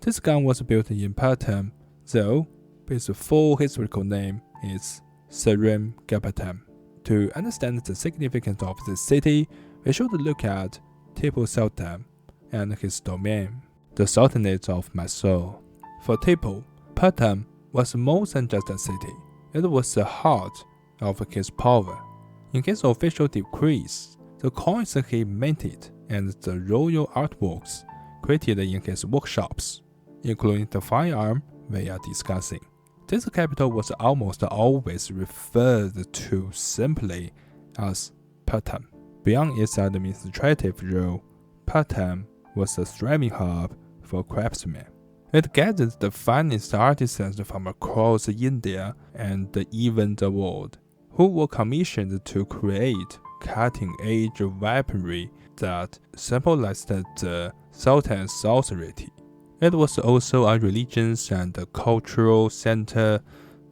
This gun was built in Patam, though its full historical name is Seb'xArmedCafé. To understand the significance of this city, we should look at Tipu Sultan and his domain, the Sultanate of Mysore. For Tipu, Patam was more than just a city. It was the heart of his power. In his official decrees, the coins he minted and the royal artworks created in his workshops, including the firearm we are discussing. This capital was almost always referred to simply as Patam. Beyond its administrative role, Patam was a thriving hub for craftsmen. It gathered the finest artisans from across India and even the world, who were commissioned to create cutting-edge weaponry that symbolized the Sultan's authority. It was also a religious and cultural center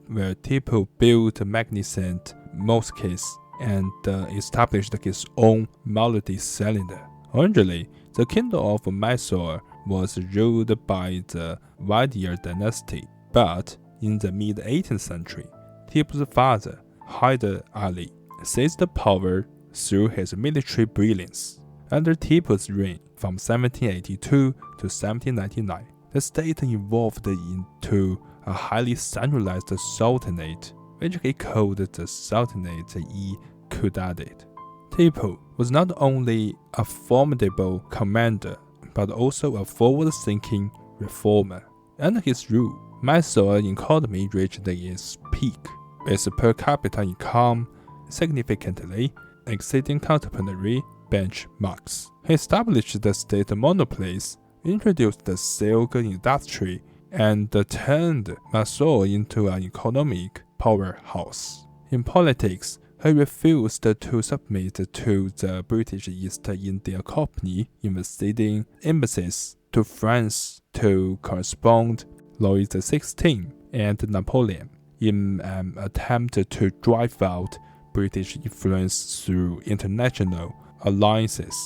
where Tipu built magnificent mosques and established his own melody cylinder. Originally, the kingdom of Mysore was ruled by the Wadier dynasty, but in the mid-18th century, Tipu's father, Hyder Ali, seized power through his military brilliance. Under Tipu's reign from 1782 to 1799, the state evolved into a highly centralized sultanate, which he called the Sultanate-e-Quddadid. Tipu was not only a formidable commander, but also a forward-thinking reformer. Under his rule, Mysore's economy reached its peak, with per capita income significantly exceeding contemporary benchmarks. He established the state monopolies, introduced the silk industry, and turned Mysore into an economic powerhouse. In politics, he refused to submit to the British East India Company, invading embassies to France to correspond Louis XVI and Napoleon in an attempt to drive out British influence through international alliances.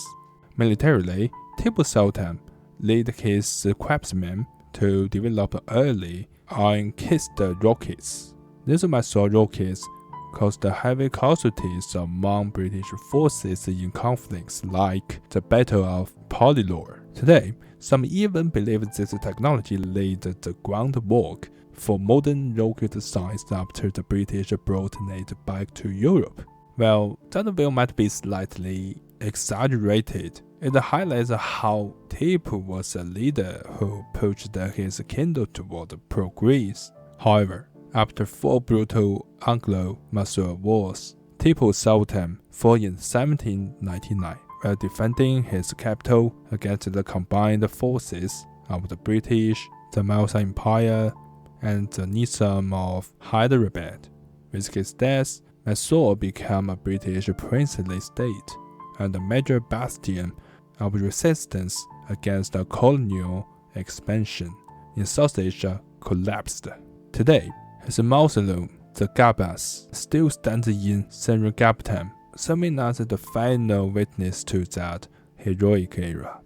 Militarily, Tipu Sultan led his craftsmen to develop early iron-cased rockets. These Mysore rockets caused heavy casualties among British forces in conflicts like the Battle of Pollilore. Today, some even believe this technology laid the groundwork for modern rocket science after the British brought it back to Europe. While that view might be slightly exaggerated, it highlights how Tipu was a leader who pushed his kingdom toward progress. However, after 4 brutal Anglo-Mysore wars, Tipu Sultan fell in 1799 while defending his capital against the combined forces of the British, the Mysore Empire, and the Nizam of Hyderabad. With his death, Mysore became a British princely state and a major bastion of resistance against a colonial expansion in South Asia collapsed. Today, his mausoleum, the Garbas, still stands in Seb'xArmedCafé, serving as the final witness to that heroic era.